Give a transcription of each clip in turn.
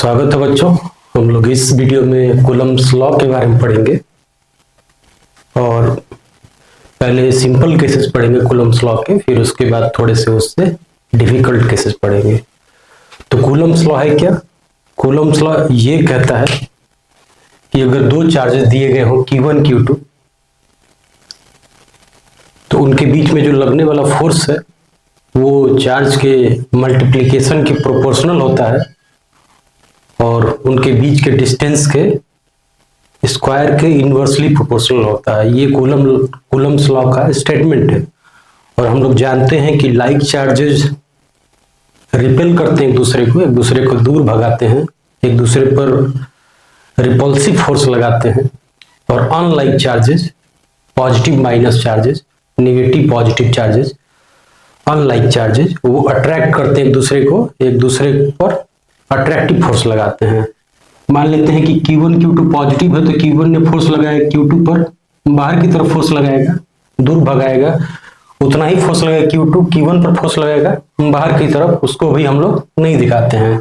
स्वागत है बच्चों। हम लोग इस वीडियो में कूलम्ब्स लॉ के बारे में पढ़ेंगे और पहले सिंपल केसेस पढ़ेंगे कूलम्ब्स लॉ के, फिर उसके बाद थोड़े से उससे डिफिकल्ट केसेस पढ़ेंगे। तो कूलम्ब्स लॉ है क्या? कूलम्ब्स लॉ ये कहता है कि अगर दो चार्जेस दिए गए हो Q1 Q2 तो उनके बीच में जो लगने वाला फोर्स है वो चार्ज के मल्टीप्लिकेशन के प्रोपोर्शनल होता है और उनके बीच के डिस्टेंस के स्क्वायर के इनवर्सली प्रोपोर्शनल होता है। ये कूलम्ब्स लॉ का स्टेटमेंट है। और हम लोग जानते हैं कि लाइक चार्जेस रिपेल करते हैं एक दूसरे को दूर भगाते हैं, एक दूसरे पर रिपल्सिव फोर्स लगाते हैं। और unlike charges, positive minus charges, negative positive charges, unlike charges वो अट्रैक्ट करते हैं एक दूसरे पर अट्रैक्टिव फोर्स लगाते हैं। मान लेते हैं कि Q1 Q2 पॉजिटिव है तो Q1 ने फोर्स लगाया Q2 पर, बाहर की तरफ फोर्स लगाएगा, दूर भगाएगा। उतना ही फोर्स लगाएगा Q2 Q1 पर फोर्स लगाएगा बाहर की तरफ, उसको भी हम लोग नहीं दिखाते हैं।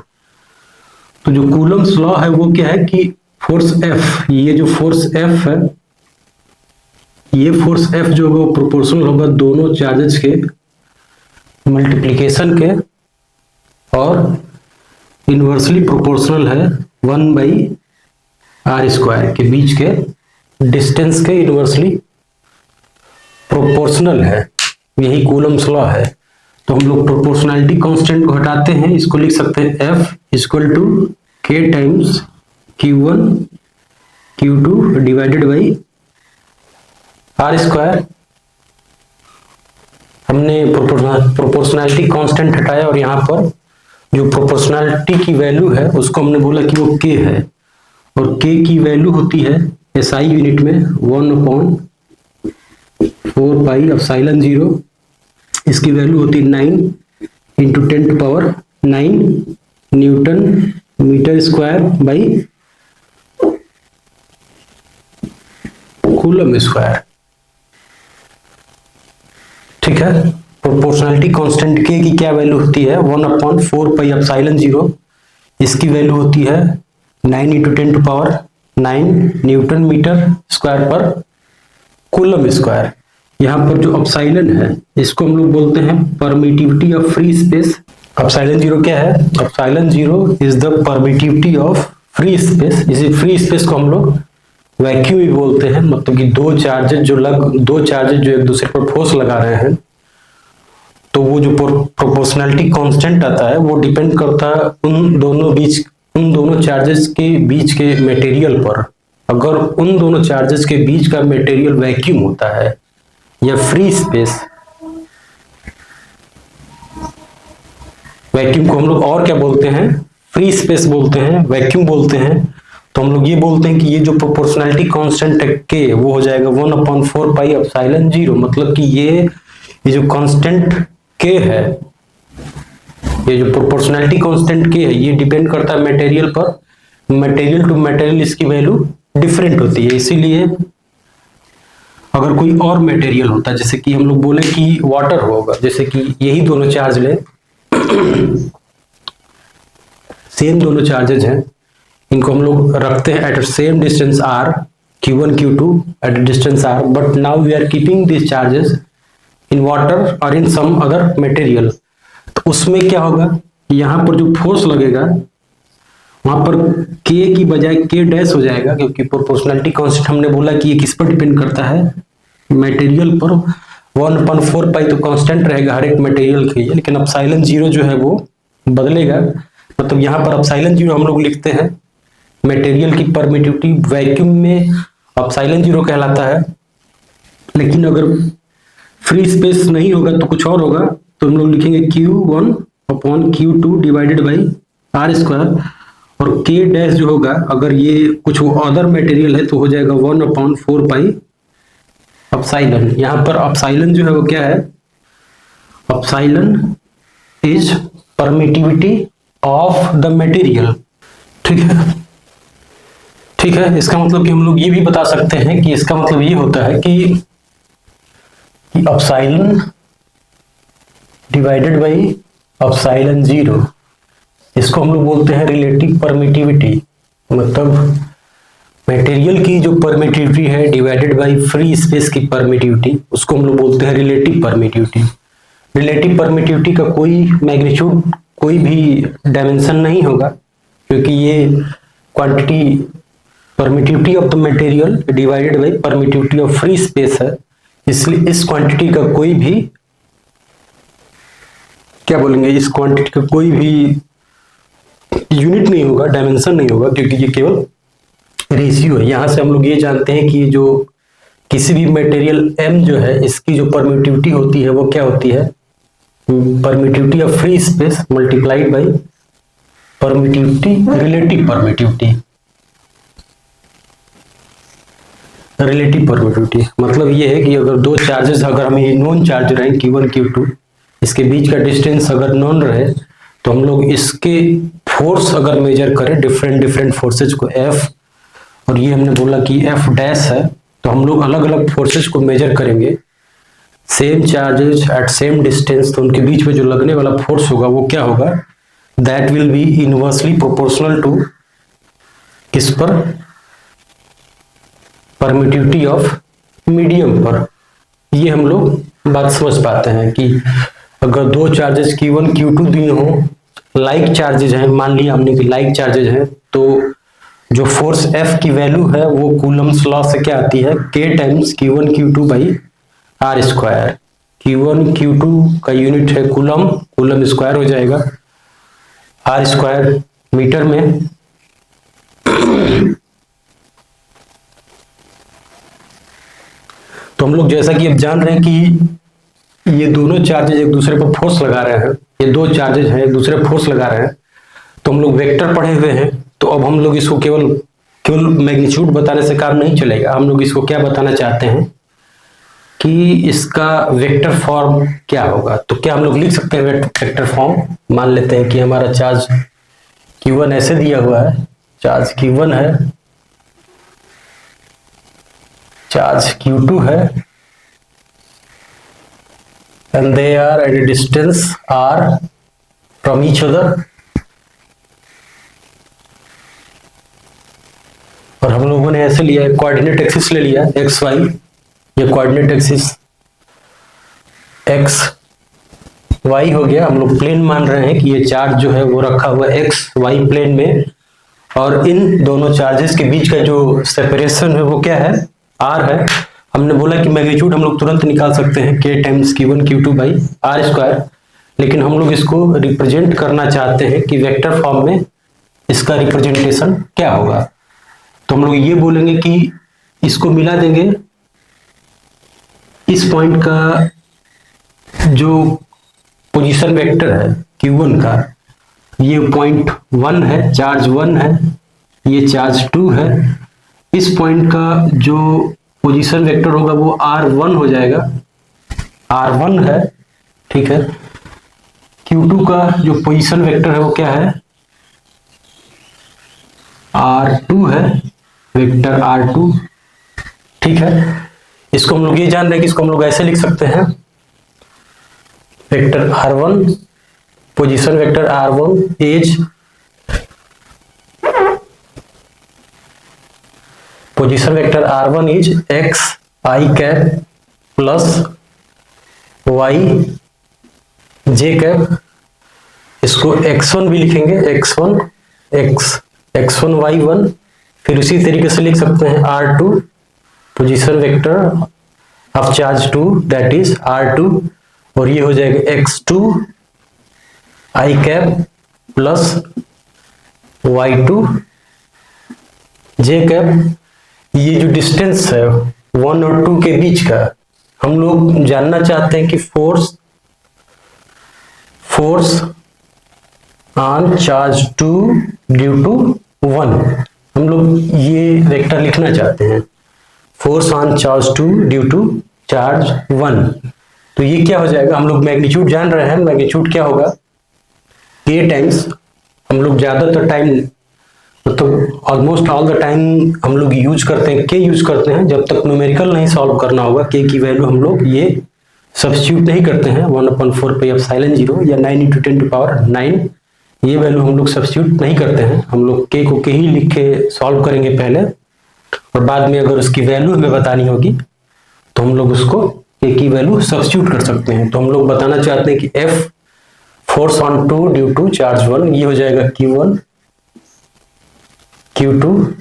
तो जो कूलम्ब्स लॉ है वो क्या है कि फोर्स F, ये जो फोर्स F है, ये फोर्स F जो होगा प्रोपोर्शनल होगा दोनों चार्जेस के मल्टीप्लिकेशन के और इनवर्सली प्रोपोर्शनल है 1/r² के बीच के डिस्टेंस के इनवर्सली प्रोपोर्शनल है। यही कूलम्ब्स लॉ है। तो हम लोग प्रोपोर्शनैलिटी कांस्टेंट को हटाते हैं, इसको लिख सकते हैं F = K times Q1 Q2 divided by r²। हमने प्रोपोर्शनैलिटी कांस्टेंट हटाया और यहाँ पर जो प्रोपोर्शनैलिटी की वैल्यू है उसको हमने बोला कि वो K है, और K की वैल्यू होती है SI यूनिट में 1/4πε0। इसकी वैल्यू होती है 9 × 10⁹ newton metre square by coulomb square. ठीक है। प्रोपोर्शनैलिटी कांस्टेंट K की क्या वैल्यू होती है 1/4πε0। इसकी वैल्यू होती है 9 × 10⁹ न्यूटन मीटर स्क्वायर पर कूलम स्क्वायर। यहाँ पर जो एप्सिलॉन है इसको हम लोग बोलते हैं permittivity of free space. Epsilon 0 क्या है? Epsilon 0 is the permittivity of free space. इसी फ्री स्पेस को हम लोग वैक्यूम भी बोलते हैं। मतलब कि दो चार्जेज जो एक दूसरे पर फोर्स लगा रहे हैं, तो वो जो प्रोपोर्शनैलिटी कांस्टेंट आता है वो डिपेंड करता है उन दोनों चार्जेस के बीच के मटेरियल पर। अगर उन दोनों चार्जेस के बीच का मटेरियल वैक्यूम होता है या फ्री स्पेस, वैक्यूम को हम लोग और क्या बोलते हैं? फ्री स्पेस बोलते हैं, वैक्यूम बोलते हैं। तो हम लोग ये बोलते हैं कि ये जो प्रोपोर्शनैलिटी कांस्टेंट है K वो हो जाएगा 1/4πε0। मतलब कि ये जो कांस्टेंट K है, ये जो प्रोपोर्शनैलिटी कांस्टेंट K है, ये डिपेंड करता है मटेरियल पर। मटेरियल टू मटेरियल इसकी वैल्यू डिफरेंट होती है। इसीलिए अगर कोई और मटेरियल होता है, जैसे कि हम लोग बोले कि वाटर होगा, जैसे कि यही दोनों चार्ज ले सेम दोनों चार्जेज हैं, इनको हम लोग रखते हैं at same distance r, Q1 Q2 at distance r, but now we are keeping this charges in water और इन सम अदर मटेरियल। तो उसमें क्या होगा, यहाँ पर जो फोर्स लगेगा वहां पर K की बजाय K' हो जाएगा, क्योंकि प्रोपोर्शनैलिटी कांस्टेंट हमने बोला कि ये किस पर डिपेंड करता है? मटेरियल पर। 1/4π तो कांस्टेंट रहेगा हर एक मटेरियल के लिए, लेकिन एप्सिलॉन 0 जो है वो बदलेगा। मतलब यहाँ पर एप्सिलॉन 0 हम लोग लिखते हैं मटेरियल की परमिटिविटी, वैक्यूम में एप्सिलॉन 0 कहलाता है। लेकिन अगर फ्री स्पेस नहीं होगा तो कुछ और होगा, तो हम लोग लिखेंगे Q1/Q2 डिवाइडेड बाई r²। और K' जो होगा, अगर ये कुछ अदर मटेरियल है तो हो जाएगा 1/4πε। यहाँ पर एप्सिलॉन जो है वो क्या है? Epsilon is permittivity of the material. ठीक है। इसका मतलब कि हम लोग ये भी बता सकते हैं कि इसका मतलब ये होता है कि एप्सिलॉन डिवाइडेड बाई एप्सिलॉन 0 इसको हम लोग बोलते हैं रिलेटिव परमिटिविटी। मतलब मटेरियल की जो परमिटिविटी है डिवाइडेड बाय फ्री स्पेस की परमिटिविटी, उसको हम लोग बोलते हैं रिलेटिव परमिटिविटी। रिलेटिव परमिटिविटी का कोई मैग्नीट्यूड, कोई भी डायमेंशन नहीं होगा, क्योंकि ये quantity permittivity of the material divided by permittivity of free space है, इसलिए इस क्वांटिटी का कोई भी, क्या बोलेंगे, इस क्वांटिटी का कोई भी यूनिट नहीं होगा, डायमेंशन नहीं होगा, क्योंकि ये केवल रेशियो है। यहां से हम लोग ये जानते हैं कि जो किसी भी मटेरियल m जो है, इसकी जो परमिटिविटी होती है वो क्या होती है, permittivity of free space multiplied by permittivity, relative permittivity. Relative permittivity मतलब ये है कि अगर दो चार्जेस, अगर हमें नॉन चार्ज रहे Q1 Q2, इसके बीच का डिस्टेंस अगर नॉन रहे, तो हम लोग इसके फोर्स अगर मेजर करें, डिफरेंट फोर्सेज को F, और ये हमने बोला कि F डैश है, तो हम लोग अलग अलग फोर्सेज को मेजर करेंगे, same charges at same distance, तो उनके बीच में जो लगने वाला फोर्स होगा वो क्या होगा, that will be inversely proportional to किस पर, परमिटिविटी ऑफ मीडियम पर। ये हम लोग बात समझ पाते हैं कि अगर दो चार्जेस Q1 Q2 दिए हों, लाइक चार्जेज हैं, मान लिया हमने कि लाइक चार्जेज हैं, तो जो फोर्स F की वैल्यू है वो कूलम्स लॉ से क्या आती है, K times Q1 Q2 by R square. Q1 Q2 का यूनिट है कूलम, कूलम स्क्वायर हो जाएगा R स्क्वायर मीटर में। तो हम लोग जैसा कि अब जान रहे हैं कि ये दोनों चार्जेज एक दूसरे पर फोर्स लगा रहे हैं, ये दो चार्जेज हैं एक दूसरे पर फोर्स लगा रहे हैं, तो हम लोग वेक्टर पढ़े हुए हैं, तो अब हम लोग इसको केवल मैग्नीट्यूड बताने से काम नहीं चलेगा, हम लोग इसको क्या बताना चाहते हैं कि इसका वेक्टर फॉर्म क्या होगा। तो क्या हम लोग लिख सकते हैं वेक्टर फॉर्म, मान लेते हैं कि हमारा चार्ज Q1 ऐसे दिया हुआ है, चार्ज Q1 है, चार्ज Q2 है, and they are at a distance r from each other, और हम लोगों ने ऐसे लिया है, कोऑर्डिनेट एक्सिस ले लिया एक्स वाई, ये कोऑर्डिनेट एक्सिस एक्स वाई हो गया। हम लोग प्लेन मान रहे हैं कि ये चार्ज जो है वो रखा हुआ है एक्स वाई प्लेन में, और इन दोनों चार्जेस के बीच का जो सेपरेशन है वो क्या है, आर है। हमने बोला कि मैग्नीट्यूड हम लोग तुरंत निकाल सकते हैं K times Q1 Q2 by R square, लेकिन हम लोग इसको रिप्रेजेंट करना चाहते हैं कि वेक्टर फॉर्म में इसका रिप्रेजेंटेशन क्या होगा। तो हम लोग ये बोलेंगे कि इसको मिला देंगे, इस पॉइंट का जो पोजीशन वेक्टर है Q1 का, ये पॉइंट 1 है, चार्ज 1 है, ये चार्ज 2 है, इस पॉइंट का जो पोजीशन वेक्टर होगा वो R1 हो जाएगा, R1 है, ठीक है। Q2 का जो पोजीशन वेक्टर है वो क्या है, R2 है, वेक्टर R2, ठीक है। इसको हम लोग ये जान रहे हैं कि इसको हम लोग ऐसे लिख सकते हैं, vector R1, position vector R1 is, position vector R1 is x I cap plus y j cap, इसको x1 भी लिखेंगे, x1 x1 y1, फिर उसी तरीके से लिख सकते हैं R2, position vector of charge 2 that is R2, और ये हो जाएगा x2 I cap plus y2 j cap. ये जो डिस्टेंस है 1 और 2 के बीच का, हम लोग जानना चाहते हैं कि force on charge 2 due to 1, हम लोग ये वेक्टर लिखना चाहते हैं, force on charge 2 due to charge 1। तो ये क्या हो जाएगा, हम लोग मैग्नीट्यूड जान रहे हैं, मैग्नीट्यूड क्या होगा, K टाइम्स, हम लोग ज्यादातर टाइम, तो ऑलमोस्ट ऑल द टाइम हम लोग यूज करते हैं, K यूज करते हैं, जब तक न्यूमेरिकल नहीं सॉल्व करना होगा K की वैल्यू हम लोग ये सब्स्टिट्यूट नहीं करते हैं, 1/4 पाई एप्सिलॉन 0 या 9 × 10⁻⁹ ये वैल्यू हम लोग सब्स्टिट्यूट नहीं करते हैं, हम लोग के को के ही लिख के सॉल्व करेंगे पहले, और बाद में अगर उसकी वैल्यू हमें बतानी होगी तो हम लोग उसको के की वैल्यू सब्स्टिट्यूट कर सकते हैं। तो हम लोग बताना चाहते हैं कि F force on two due to charge 1, ये हो जाएगा Q1 Q2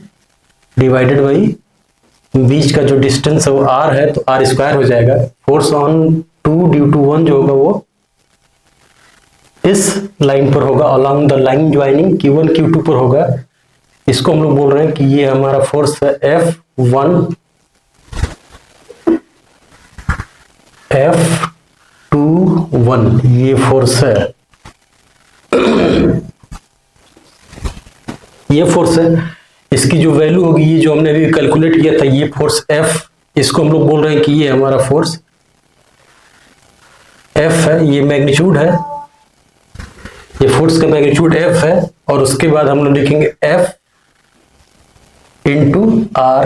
डिवाइडेड बाई बीच का जो डिस्टेंस है वो r है तो r स्क्वायर हो जाएगा। फोर्स ऑन 2 ड्यू टू 1 जो होगा वो इस लाइन पर होगा, along the line joining Q1 Q2 पर होगा। इसको हम लोग बोल रहे हैं कि ये हमारा फोर्स है F1 F21, ये फोर्स है, ये फोर्स है। इसकी जो वैल्यू होगी, ये जो हमने अभी कैलकुलेट किया था, ये फोर्स F, इसको हम लोग बोल रहे हैं कि ये हमारा फोर्स F है, ये मैग्नीट्यूड है, ये फोर्स का मैग्नीट्यूड F है। और उसके बाद हम लोग लिखेंगे F into R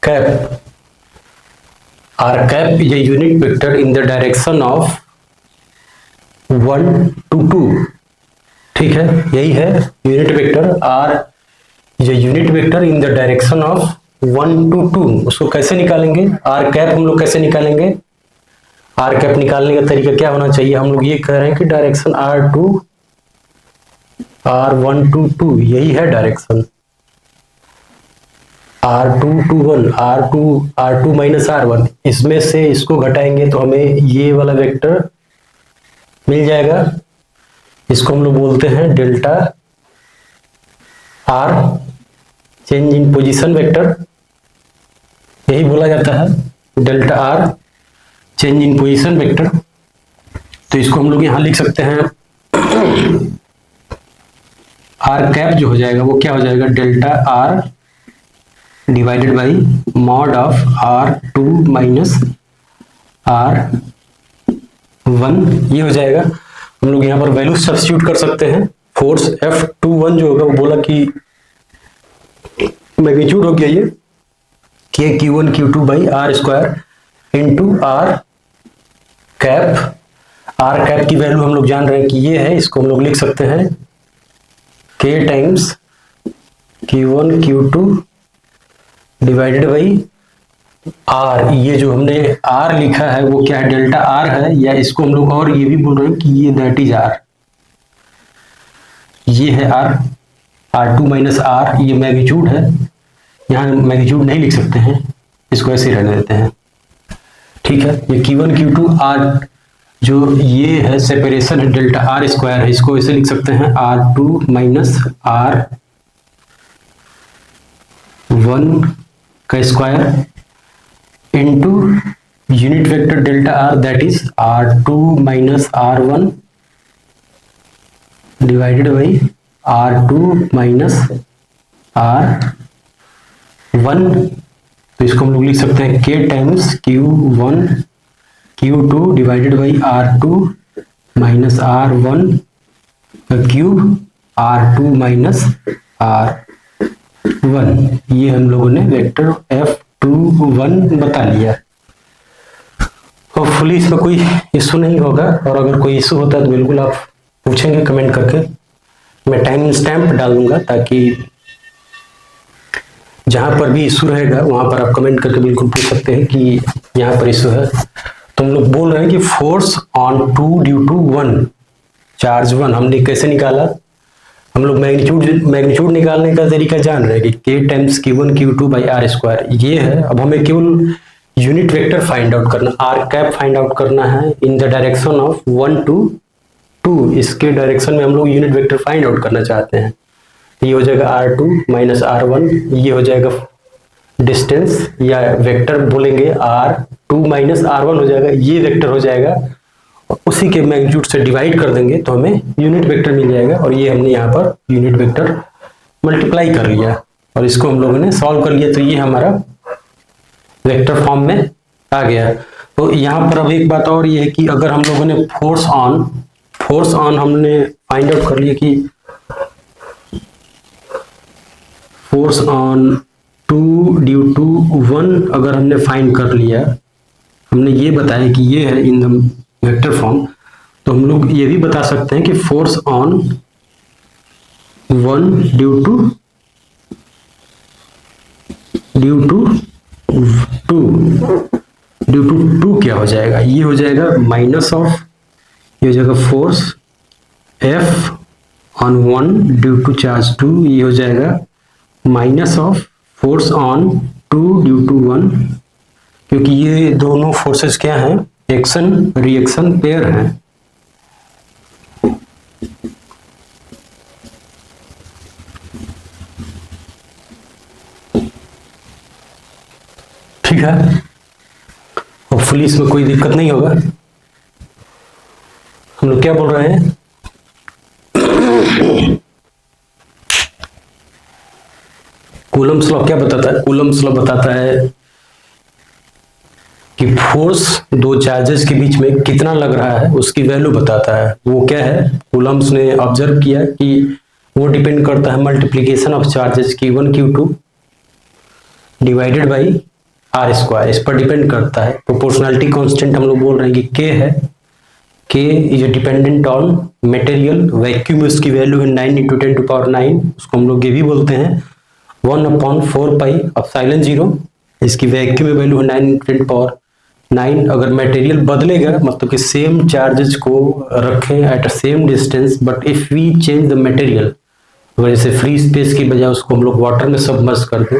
cap. R cap is a unit vector in the direction of 1 to 2, ठीक है, यही है unit vector. R is a unit vector in the direction of 1 to 2। उसको कैसे निकालेंगे, R cap हम लोग कैसे निकालेंगे, R cap निकालने का तरीका क्या होना चाहिए, हम लोग ये कह रहे हैं कि डायरेक्शन R1 to 2, यही है direction R2 to 1, R2 minus R1, इसमें से इसको घटाएंगे तो हमें ये वाला वेक्टर मिल जाएगा। इसको हम लोग बोलते हैं delta R, change in position vector, यही बोला जाता है delta R change in position vector. तो इसको हम लोग यहां लिख सकते हैं R कैप जो हो जाएगा वो क्या हो जाएगा, delta R divided by mod of R2 minus R1, ये हो जाएगा। हम लोग यहाँ पर वैल्यू सब्स्टिट्यूट कर सकते हैं। फोर्स F21 जो होगा वो बोला कि मैग्नीट्यूड हो गया ये के Q1 Q2 by R square into R cap की वैल्यू हम लोग जान रहे हैं कि ये है, इसको हम लोग लिख सकते हैं K times Q1 Q2 divided by R। ये जो हमने R लिखा है वो क्या है, डेल्टा R है, या इसको हम लोग और ये भी बोल रहे हैं कि ये दैट इज R, ये है R2 माइनस R, ये मैग्नीट्यूड है। यहाँ मैग्नीट्यूड नहीं लिख सकते हैं, इसको ऐसे रहने देते हैं, ठीक है। ये Q1 Q2 R जो ये है सेपरेशन है, डेल्टा R स्क्वायर है, इसको ऐसे लिख सकते हैं R2 माइनस R1 का square into unit vector delta R that is R2 minus R1 divided by R2 minus R1। तो इसको हम लोग लिख सकते हैं K times Q1 Q2 divided by R2 minus R1 का क्यूब R2 माइनस R1। ये हम लोगों ने वेक्टर F21 बता लिया। होपफुली इसमें कोई इशू नहीं होगा, और अगर कोई इशू होता है तो बिल्कुल आप पूछेंगे कमेंट करके, मैं टाइम स्टैम्प डाल दूंगा ताकि जहां पर भी इशू रहेगा वहां पर आप कमेंट करके बिल्कुल पूछ सकते हैं कि यहाँ पर इशू है। तो हम लोग बोल रहे हैं कि force on 2 due to 1 charge 1 हमने कैसे निकाला, हम लोग मैग्नीट्यूड निकालने का तरीका जान रहे हैं कि K times Q1 Q2 by R square, ये है। अब हमें केवल यूनिट वेक्टर फाइंड आउट करना, R कैप फाइंड आउट करना है in the direction of 1 to 2, इसके डायरेक्शन में हम लोग यूनिट वेक्टर फाइंड आउट करना चाहते हैं। ये हो जाएगा R2 माइनस R1, ये हो जाएगा डिस्टेंस या वेक्टर बोलेंगे R2 माइनस R1 हो जाएगा, ये वेक्टर हो जाएगा, उसी के मैग्नीट्यूड से डिवाइड कर देंगे तो हमें यूनिट वेक्टर मिल जाएगा। और ये हमने यहाँ पर यूनिट वेक्टर मल्टीप्लाई कर लिया और इसको हम लोगों ने सॉल्व कर लिया, तो ये हमारा वेक्टर फॉर्म में आ गया। तो यहाँ पर अब एक बात और ये है कि अगर हम लोगों ने फोर्स ऑन हमने फाइंड आउट कर लिया कि फोर्स ऑन 2 ड्यू टू 1 अगर हमने फाइंड कर लिया, हमने ये बताया कि ये है इन द वेक्टर फॉर्म, तो हम लोग ये भी बता सकते हैं कि फोर्स ऑन 1 ड्यू टू 2 क्या हो जाएगा, ये हो जाएगा माइनस ऑफ, ये हो जाएगा force F on 1 due to charge 2, ये हो जाएगा minus of force on 2 due to 1, क्योंकि ये दोनों फोर्सेस क्या हैं, एक्शन रिएक्शन पेयर हैं। ठीक है, होपफुली इसमें कोई दिक्कत नहीं होगा। हम लोग क्या बोल रहे हैं, कूलम्ब्स लॉ क्या बताता है, कूलम्ब्स लॉ बताता है कि फोर्स दो चार्जेस के बीच में कितना लग रहा है उसकी वैल्यू बताता है। वो क्या है, कूलम्ब्स ने ऑब्जर्व किया कि वो डिपेंड करता है multiplication of charges Q1 Q2 divided by R square, इस पर डिपेंड करता है। प्रोपोर्शनलिटी कांस्टेंट हम लोग बोल रहे हैं कि K है, K is dependent on material, vacuum में उसकी वैल्यू है 9 × 10⁹, उसको हम लोग ये भी बोलते हैं 1/4 पाई एप्सिलॉन 0, इसकी वैक्यूम में वैल्यू है 9 × 10⁹। अगर मटेरियल बदलेगा, मतलब कि सेम चार्जेस को रखें at a same distance, but if we change the material, अगर जैसे फ्री स्पेस की बजाय उसको हम लोग वाटर में सबमर्ज कर दें,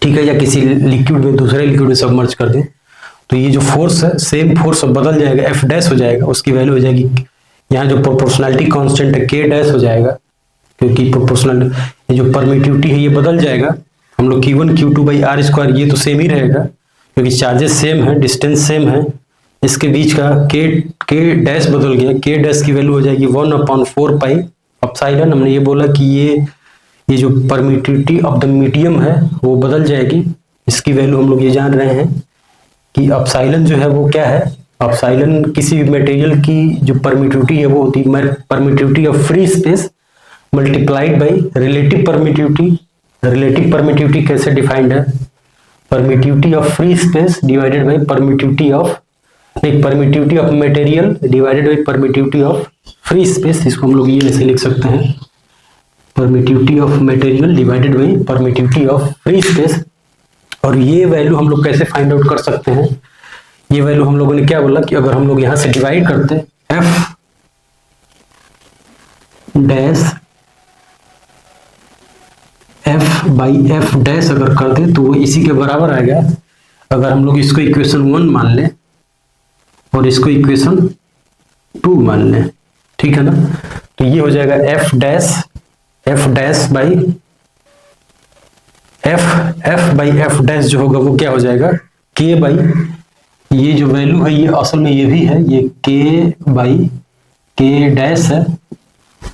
ठीक है, या किसी लिक्विड में दूसरे लिक्विड में सबमर्ज कर दें, तो ये जो फोर्स है सेम फोर्स बदल जाएगा, एफ डैश हो जाएगा, उसकी वैल्यू हो जाएगी, यहाँ जो प्रोपोर्शनलिटी कांस्टेंट है K डैश हो जाएगा, क्योंकि प्रोपोर्शनल ये जो परमिटिविटी है ये बदल जाएगा। हम लोग Q1 Q2 by R square ये तो सेम ही रहेगा, क्योंकि चार्जेस सेम है, डिस्टेंस सेम है, इसके बीच का K डैश बदल गया, K डैश की वैल्यू हो जाएगी 1/4 पाई एप्सिलॉन। हमने ये बोला कि ये जो परमिटिविटी ऑफ द मीडियम है वो बदल जाएगी, इसकी वैल्यू हम लोग ये जान रहे हैं कि एप्सिलॉन जो है वो क्या है, एप्सिलॉन किसी भी मटेरियल की जो परमिटिविटी है वो होती है permittivity of free space multiplied by relative permittivity. Relative permittivity कैसे डिफाइंड है, permittivity of free space divided by permittivity of material divided by permittivity of free space, इसको हम लोग ये ऐसे लिख सकते हैं, permittivity of material divided by permittivity of free space. और ये वैल्यू हम लोग कैसे फाइंड आउट कर सकते हैं, ये वैल्यू हम लोगों ने क्या बोला कि अगर हम लोग यहां से डिवाइड करते हैं F dash F by F dash अगर कर दे तो वो इसी के बराबर आएगा। अगर हम लोग इसको इक्वेशन 1 मान लें और इसको इक्वेशन 2 मान लें, ठीक है ना, तो ये हो जाएगा F dash by F dash जो होगा वो क्या हो जाएगा K बाई, ये जो वैल्यू है ये असल में ये भी है, ये K बाई K डैश है,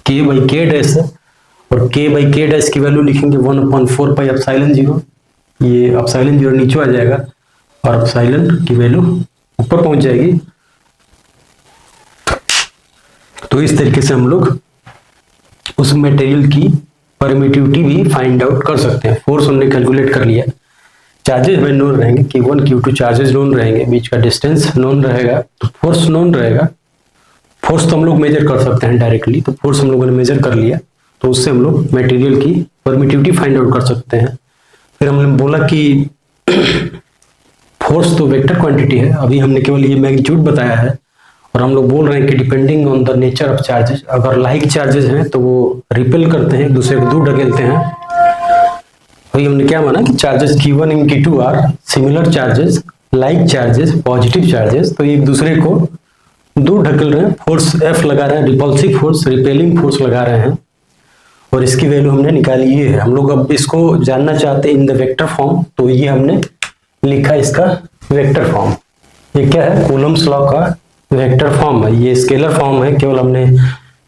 K बाई K डैश है, और K बाई K डैश की वैल्यू लिखेंगे 1/4 पाई एप्सिलॉन 0, ये एप्सिलॉन 0 नीचे आ जाएगा और एप्सिलॉन की वैल्यू ऊपर पहुंच जाएगी। तो इस तरीके से हम लोग उस मटेरियल की परमिटिविटी भी फाइंड आउट कर सकते हैं। फोर्स हमने कैलकुलेट कर लिया, चार्जेस में नोन रहेंगे, Q1 Q2 चार्जेस नोन रहेंगे, बीच का डिस्टेंस नोन रहेगा, तो फोर्स नोन रहेगा। फोर्स तो हम लोग मेजर कर सकते हैं डायरेक्टली, तो फोर्स हम लोगों ने मेजर कर लिया, तो उससे हम लोग मटेरियल की परमिटिविटी फाइंड आउट कर सकते हैं। फिर हमने बोला कि फोर्स तो वेक्टर क्वांटिटी है, अभी हमने केवल ये मैग्नीट्यूड बताया है, और हम लोग बोल रहे हैं कि depending on the nature of charges, अगर लाइक चार्जेस हैं तो वो रिपेल करते हैं, एक दूसरे को दूर ढकेलते हैं। वही हमने क्या माना कि charges Q1 and Q2 are similar charges, like charges, positive charges, तो एक दूसरे को दूर ढकेल रहे हैं, फोर्स F लगा रहे हैं, रिपल्सिव फोर्स, रिपेलिंग फोर्स लगा रहे हैं, और इसकी वैल्यू हमने निकाली ये है। हम लोग अब इसको जानना चाहते हैं इन द वेक्टर फॉर्म, तो ये हमने लिखा इसका वेक्टर फॉर्म। ये क्या है, कूलम्ब्स लॉ का वेक्टर फॉर्म है, ये स्केलर फॉर्म है, केवल हमने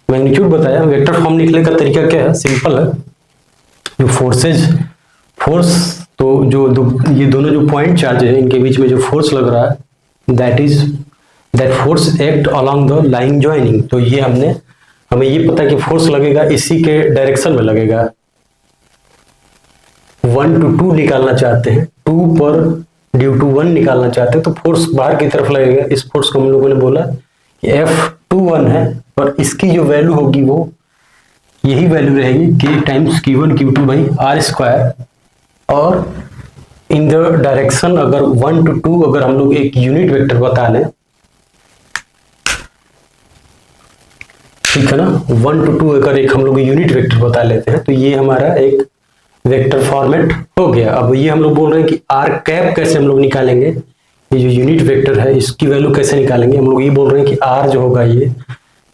मैग्नीट्यूड बताया। वेक्टर फॉर्म लिखने का तरीका क्या है, सिंपल है, जो फोर्स तो ये दोनों जो पॉइंट चार्ज है इनके बीच में जो फोर्स लग रहा है that force act along the line joining, तो ये हमें ये पता है कि फोर्स लगेगा इसी के डायरेक्शन में लगेगा। 1 to 2 निकालना चाहते हैं, 2 पर ड्यू टू 1 निकालना चाहते हैं, तो फोर्स बाहर की तरफ लगेगा। इस फोर्स को हम लोगों ने बोला कि F21 है, और इसकी जो वैल्यू होगी वो यही वैल्यू रहेगी k times Q1 Q2 by R square. और इन द डायरेक्शन अगर 1 to 2 अगर हम लोग एक यूनिट वेक्टर बता लें, ठीक है ना, 1 to 2 अगर एक हम लोग यूनिट वेक्टर बता लेते हैं तो ये हमारा एक वेक्टर फॉर्मेट हो गया। अब ये हम लोग बोल रहे हैं कि आर कैप कैसे हम लोग निकालेंगे, ये जो यूनिट वेक्टर है इसकी वैल्यू कैसे निकालेंगे। हम लोग ये बोल रहे हैं कि आर जो होगा ये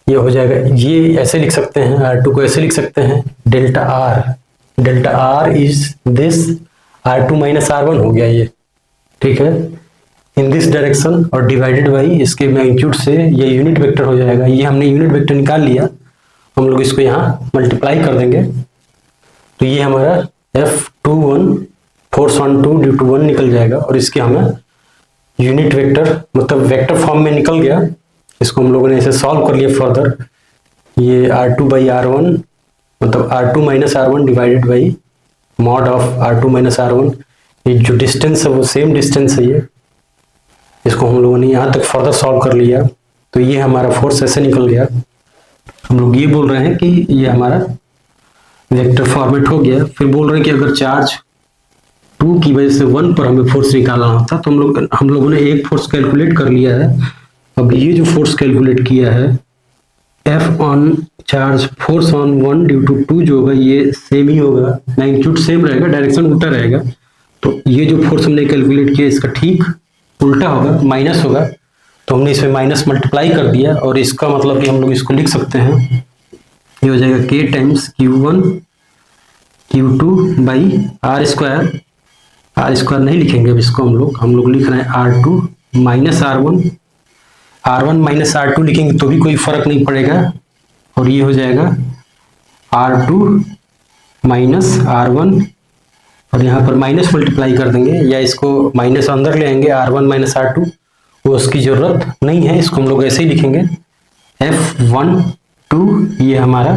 हो जाएगा, ये ऐसे लिख सकते हैं, R2 को ऐसे लिख सकते हैं, delta R is this R2 minus R1 हो गया ये, ठीक है, इन दिस डायरेक्शन, और डिवाइडेड बाई इसके मैग्नीट्यूड से ये यूनिट वेक्टर हो जाएगा। ये हमने यूनिट वेक्टर निकाल लिया, हम लोग इसको यहाँ मल्टीप्लाई कर देंगे तो ये हमारा F21 force on 2 due to 1 निकल जाएगा, और इसके हमें यूनिट वेक्टर मतलब वेक्टर फॉर्म में निकल गया। इसको हम लोगों ने ऐसे सॉल्व कर लिया फर्दर, ये R2 बाई R1 मतलब R2 minus R1 divided by mod of R2 minus R1, ये जो डिस्टेंस है वो सेम डिस्टेंस है ये, इसको हम लोगों ने यहाँ तक फर्दर सॉल्व कर लिया तो ये हमारा फोर्स ऐसे निकल गया। हम लोग ये बोल रहे हैं कि ये हमारा वेक्टर फॉर्मेट हो गया। फिर बोल रहे हैं कि अगर चार्ज 2 की वजह से 1 पर हमें फोर्स निकालना होता तो हम लोगों ने एक फोर्स कैलकुलेट कर लिया है। अब ये जो फोर्स कैलकुलेट किया है F on charge force on 1 due to 2 जो होगा ये सेम ही होगा, मैग्नीट्यूड सेम रहेगा, डायरेक्शन उल्टा रहेगा। तो ये जो फोर्स हमने कैलकुलेट किया इसका ठीक उल्टा होगा, माइनस होगा, तो हमने इसमें माइनस मल्टीप्लाई कर दिया, और इसका मतलब कि हम लोग इसको लिख सकते हैं, ये हो जाएगा k times Q1 Q2 by R square नहीं लिखेंगे अब इसको, हम लोग लिख रहे हैं R2 minus R1 minus R2 लिखेंगे तो भी कोई फर्क नहीं पड़ेगा, और ये हो जाएगा R2 माइनस R1, और यहाँ पर माइनस मल्टीप्लाई कर देंगे या इसको माइनस अंदर ले आएंगे, R1 माइनस R2 वो उसकी जरूरत नहीं है, इसको हम लोग ऐसे ही लिखेंगे F12 ये हमारा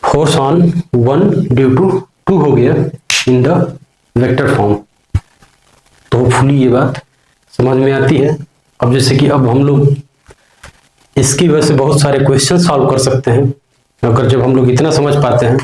फोर्स ऑन 1 ड्यू टू 2 हो गया इन द वेक्टर फॉर्म। तो होपफुली ये बात समझ में आती है। अब जैसे कि अब हम लोग इसकी वजह से बहुत सारे क्वेश्चन सॉल्व कर सकते हैं अगर जब हम लोग इतना समझ पाते हैं।